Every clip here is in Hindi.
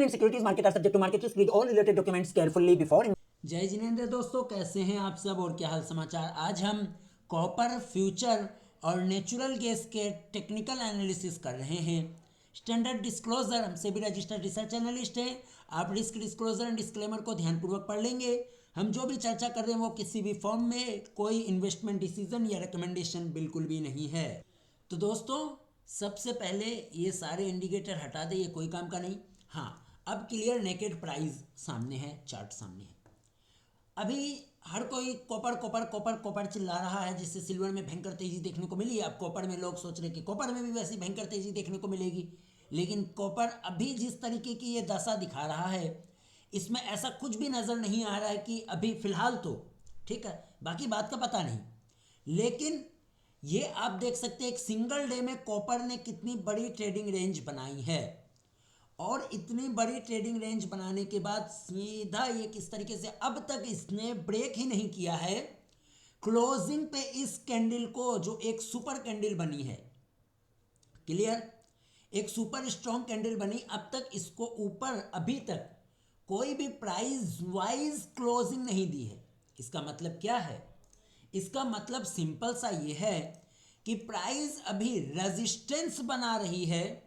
in securities market are subject to market risk. Read all related documents carefully before. जय जिनेंद्र दोस्तों, कैसे हैं आप सब और क्या हाल समाचार। आज हम कॉपर फ्यूचर और नेचुरल गैस के टेक्निकल एनालिसिस कर रहे हैं। स्टैंडर्ड डिस्क्लोजर, हमसे भी रजिस्टर्ड रिसर्च एनालिस्ट हैं। आप रिस्क डिस्क्लोजर एंड डिस्क्लेमर को ध्यानपूर्वक पढ़ लेंगे। हम जो भी चर्चा कर रहे हैं वो किसी भी फॉर्म में कोई इन्वेस्टमेंट डिसीजन या रिकमेंडेशन बिल्कुल भी नहीं है। तो दोस्तों, सबसे पहले ये सारे इंडिकेटर हटा दे, ये कोई काम का नहीं। हाँ, अब क्लियर नेकेड प्राइस सामने है, चार्ट सामने है। अभी हर कोई कॉपर कॉपर कॉपर कॉपर चिल्ला रहा है, जिससे सिल्वर में भयंकर तेजी देखने को मिली। अब कॉपर में लोग सोच रहे कि कॉपर में भी वैसी भयंकर तेजी देखने को मिलेगी, लेकिन कॉपर अभी जिस तरीके की ये दशा दिखा रहा है, इसमें ऐसा कुछ भी नज़र नहीं आ रहा है कि अभी फिलहाल तो ठीक है, बाकी बात का पता नहीं। लेकिन ये आप देख सकते हैं एक सिंगल डे में कॉपर ने कितनी बड़ी ट्रेडिंग रेंज बनाई है, और इतनी बड़ी ट्रेडिंग रेंज बनाने के बाद सीधा ये किस तरीके से अब तक इसने ब्रेक ही नहीं किया है। क्लोजिंग पे इस कैंडल को, जो एक सुपर कैंडल बनी है, क्लियर, एक सुपर स्ट्रॉन्ग कैंडल बनी, अब तक इसको ऊपर अभी तक कोई भी प्राइस वाइज क्लोजिंग नहीं दी है। इसका मतलब क्या है? इसका मतलब सिंपल सा ये है कि प्राइस अभी रेजिस्टेंस बना रही है।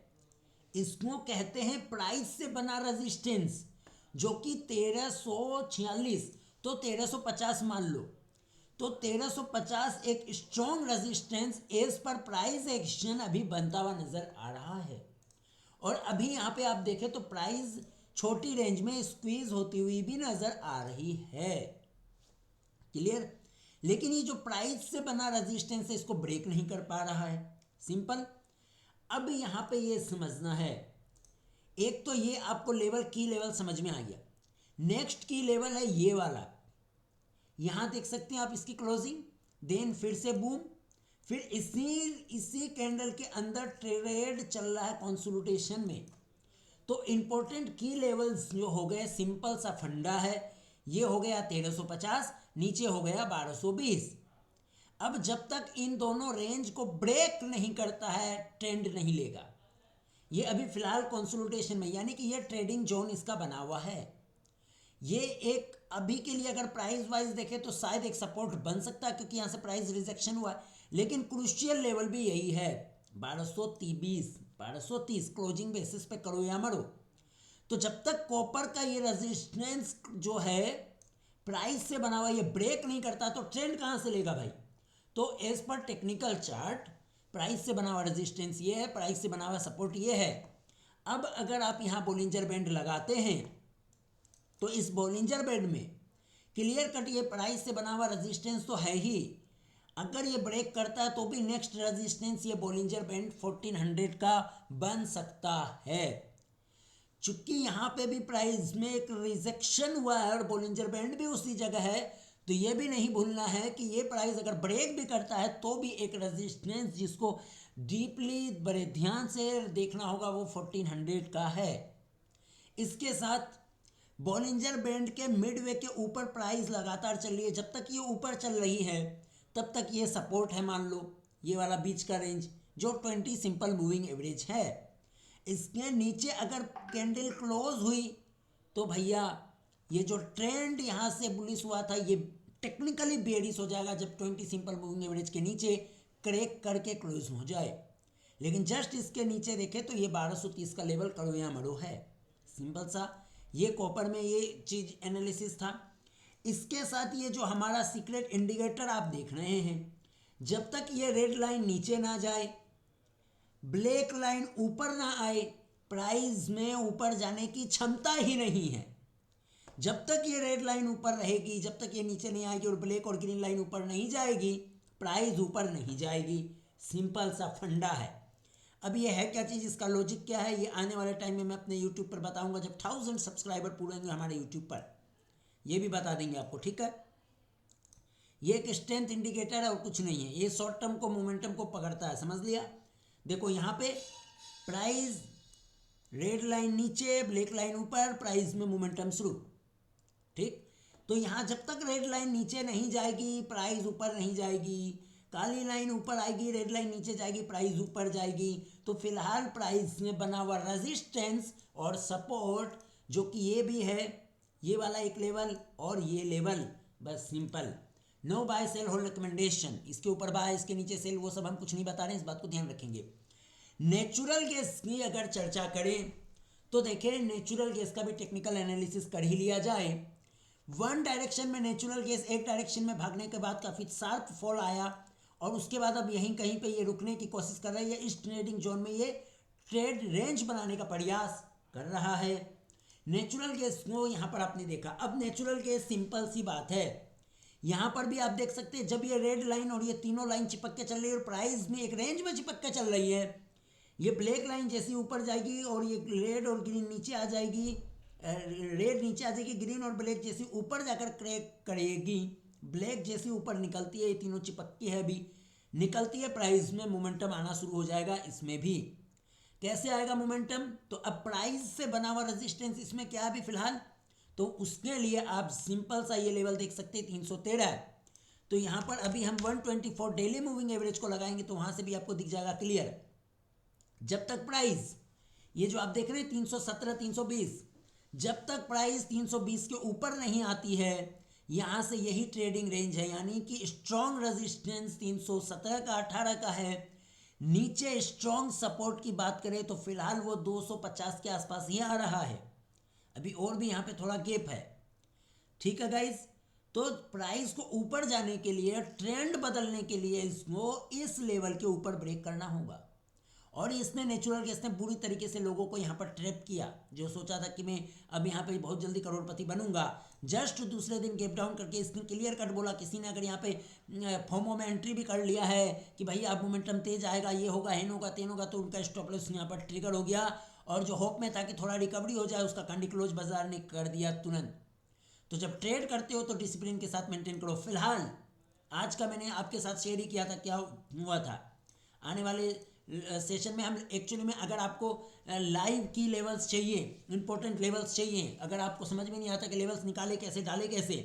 इसको कहते हैं प्राइस से बना रेजिस्टेंस, जो कि 1346, तो 1350 मान लो, तो 1350 एक strong resistance as per price action अभी बनता हुआ नजर आ रहा है। और अभी यहाँ पे आप देखें तो प्राइस छोटी रेंज में स्क्वीज होती हुई भी नजर आ रही है, क्लियर। लेकिन ये जो प्राइस से बना रेजिस्टेंस है, इसको ब्रेक नहीं कर पा रहा है, सिंपल। अब यहाँ पे ये समझना है, एक तो ये आपको लेवल की लेवल समझ में आ गया। नेक्स्ट की लेवल है ये वाला, यहाँ देख सकते हैं आप इसकी क्लोजिंग, देन फिर से बूम, फिर इसी कैंडल के अंदर ट्रेड चल रहा है कंसोलिडेशन में। तो इंपॉर्टेंट की लेवल्स जो हो गए, सिंपल सा फंडा है, ये हो गया 1350, नीचे हो गया 1220। अब जब तक इन दोनों रेंज को ब्रेक नहीं करता है, ट्रेंड नहीं लेगा। ये अभी फिलहाल कंसोलिडेशन में, यानी कि ये ट्रेडिंग जोन इसका बना हुआ है। ये एक अभी के लिए अगर प्राइस वाइज देखें तो शायद एक सपोर्ट बन सकता है, क्योंकि यहाँ से प्राइस रिजेक्शन हुआ है। लेकिन क्रूशियल लेवल भी यही है, 1230 क्लोजिंग बेसिस पे करो या मरो। तो जब तक कॉपर का ये रेजिस्टेंस जो है प्राइस से बना हुआ ये ब्रेक नहीं करता, तो ट्रेंड कहाँ से लेगा भाई? तो as per technical chart price से बना हुआ रेजिस्टेंस ये है, प्राइस से बना हुआ सपोर्ट ये है। अब अगर आप यहाँ बोलिंजर बैंड लगाते हैं, तो इस बोलिंजर बैंड में क्लियर कट ये प्राइस से बना हुआ रेजिस्टेंस तो है ही। अगर ये ब्रेक करता है तो भी नेक्स्ट रेजिस्टेंस ये बोलिंजर बैंड 1400 का बन सकता है। चूंकि यहाँ पे भी प्राइस में एक रिजेक्शन हुआ है और बोलिंजर बैंड भी उसी जगह है, तो ये भी नहीं भूलना है कि ये प्राइस अगर ब्रेक भी करता है तो भी एक रेजिस्टेंस जिसको डीपली बड़े ध्यान से देखना होगा वो 1400 का है। इसके साथ बॉलिंजर बैंड के मिडवे के ऊपर प्राइस लगातार चल रही है। जब तक ये ऊपर चल रही है तब तक ये सपोर्ट है, मान लो ये वाला बीच का रेंज जो 20 सिंपल मूविंग एवरेज है। इसके नीचे अगर कैंडल क्लोज हुई तो भैया ये जो ट्रेंड यहाँ से बुलिश हुआ था ये टेक्निकली बेरिश हो जाएगा, जब 20 सिंपल मूविंग एवरेज के नीचे क्रैक करके क्लोज हो जाए। लेकिन जस्ट इसके नीचे देखें तो ये 1230 का लेवल करो या मरो है, सिंपल सा। ये कॉपर में ये चीज एनालिसिस था। इसके साथ ये जो हमारा सीक्रेट इंडिकेटर आप देख रहे हैं, जब तक ये रेड लाइन नीचे ना जाए, ब्लैक लाइन ऊपर ना आए, प्राइस में ऊपर जाने की क्षमता ही नहीं है। जब तक ये रेड लाइन ऊपर रहेगी, जब तक ये नीचे नहीं आएगी और ब्लैक और ग्रीन लाइन ऊपर नहीं जाएगी, प्राइस ऊपर नहीं जाएगी, सिंपल सा फंडा है। अब ये है क्या चीज़, इसका लॉजिक क्या है, ये आने वाले टाइम में मैं अपने यूट्यूब पर बताऊंगा, जब 1000 सब्सक्राइबर पूरे होंगे हमारे यूट्यूब पर, ये भी बता देंगे आपको, ठीक है। ये एक स्ट्रेंथ इंडिकेटर है और कुछ नहीं है, ये शॉर्ट टर्म को मोमेंटम को पकड़ता है, समझ लिया। देखो यहाँ पे प्राइस रेड लाइन नीचे, ब्लैक लाइन ऊपर, प्राइस में मोमेंटम शुरू, ठीक। तो यहाँ जब तक रेड लाइन नीचे नहीं जाएगी प्राइस ऊपर नहीं जाएगी, काली लाइन ऊपर आएगी रेड लाइन नीचे जाएगी प्राइस ऊपर जाएगी। तो फिलहाल प्राइस में बना हुआ रेजिस्टेंस और सपोर्ट, जो कि ये भी है, ये वाला एक लेवल और ये लेवल, बस simple. No buy sell hold recommendation, इसके ऊपर बाय, इसके नीचे सेल, वो सब हम कुछ नहीं बता रहे हैं, इस बात को ध्यान रखेंगे। नेचुरल गैस की अगर चर्चा करें तो देखें, नेचुरल गैस का भी टेक्निकल एनालिसिस कर ही लिया जाए। वन डायरेक्शन में नेचुरल गैस एक डायरेक्शन में भागने के बाद काफ़ी शार्प फॉल आया और उसके बाद अब यहीं कहीं पे ये रुकने की कोशिश कर रही है। इस ट्रेडिंग जोन में ये ट्रेड रेंज बनाने का प्रयास कर रहा है। नेचुरल गैस को यहाँ पर आपने देखा। अब नेचुरल गैस सिंपल सी बात है, यहाँ पर भी आप देख सकते हैं जब ये रेड लाइन और ये तीनों लाइन चिपक के चल रही है और प्राइस में एक रेंज में चिपक के चल रही है, ये ब्लैक लाइन जैसी ऊपर जाएगी और ये रेड और ग्रीन नीचे आ जाएगी, रेड नीचे आ जाएगी, ग्रीन और ब्लैक जैसी ऊपर जाकर क्रैक करेगी, ब्लैक जैसी ऊपर निकलती है, ये तीनों चिपकती है, अभी निकलती है, प्राइस में मोमेंटम आना शुरू हो जाएगा। इसमें भी कैसे आएगा मोमेंटम, तो अब प्राइस से बना हुआ रेजिस्टेंस इसमें क्या है अभी फिलहाल, तो उसके लिए आप सिंपल सा ये लेवल देख सकते हैं 313। तो यहाँ पर अभी हम 124 डेली मूविंग एवरेज को लगाएंगे तो वहाँ से भी आपको दिख जाएगा क्लियर। जब तक प्राइस ये जो आप देख रहे हैं 317 320, जब तक प्राइस 320 के ऊपर नहीं आती है, यहाँ से यही ट्रेडिंग रेंज है, यानी कि स्ट्रॉन्ग रेजिस्टेंस 317 का 18 का है। नीचे स्ट्रॉन्ग सपोर्ट की बात करें तो फिलहाल वो 250 के आसपास ही आ रहा है, अभी और भी यहाँ पे थोड़ा गैप है। ठीक है गाइस, तो प्राइस को ऊपर जाने के लिए, ट्रेंड बदलने के लिए इसको इस लेवल के ऊपर ब्रेक करना होगा। और इसने नेचुरल गैस ने बुरी तरीके से लोगों को यहाँ पर ट्रैप किया, जो सोचा था कि मैं अब यहाँ पे बहुत जल्दी करोड़पति बनूंगा, जस्ट दूसरे दिन गैप डाउन करके इसने क्लियर कट बोला। किसी ने अगर यहाँ पे फोमो में एंट्री भी कर लिया है कि भाई अब मोमेंटम तेज आएगा, ये होगा, हेन होगा, तेन होगा, तो उनका स्टॉप लॉस यहाँ पर ट्रिगर हो गया और जो होप में था कि थोड़ा रिकवरी हो जाए, उसका कैंडी क्लोज बाजार ने कर दिया तुरंत। तो जब ट्रेड करते हो तो डिसिप्लिन के साथ मेंटेन करो। फिलहाल आज का मैंने आपके साथ शेयर ही किया था क्या हुआ था। आने वाले सेशन में हम एक्चुअली में, अगर आपको लाइव की लेवल्स चाहिए, इंपॉर्टेंट लेवल्स चाहिए, अगर आपको समझ में नहीं आता कि लेवल्स निकाले कैसे, डाले कैसे,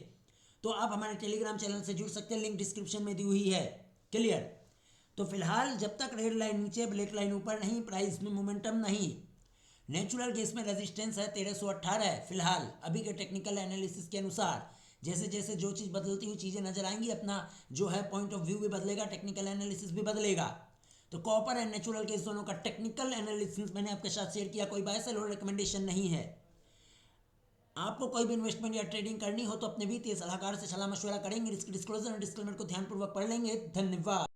तो आप हमारे टेलीग्राम चैनल से जुड़ सकते हैं, लिंक डिस्क्रिप्शन में दी हुई है। क्लियर। तो फिलहाल जब तक रेड लाइन नीचे, ब्लैक लाइन ऊपर नहीं, प्राइस में मोमेंटम नहीं। नेचुरल गैस में रेजिस्टेंस है 1318 है फिलहाल अभी के टेक्निकल एनालिसिस के अनुसार। जैसे जैसे जो चीज़ बदलती हुई चीज़ें नजर आएंगी, अपना जो है पॉइंट ऑफ व्यू भी बदलेगा, टेक्निकल एनालिसिस भी बदलेगा। तो कॉपर एंड नेचुरल गैस दोनों का टेक्निकल एनालिसिस मैंने आपके साथ शेयर किया, कोई बाय सेल और रिकमेंडेशन नहीं है। आपको कोई भी इन्वेस्टमेंट या ट्रेडिंग करनी हो तो अपने वित्तीय सलाहकार से सलाह मशवरा करेंगे, रिस्क डिस्क्लोजर और डिस्क्लेमर को ध्यानपूर्वक पढ़ लेंगे। धन्यवाद।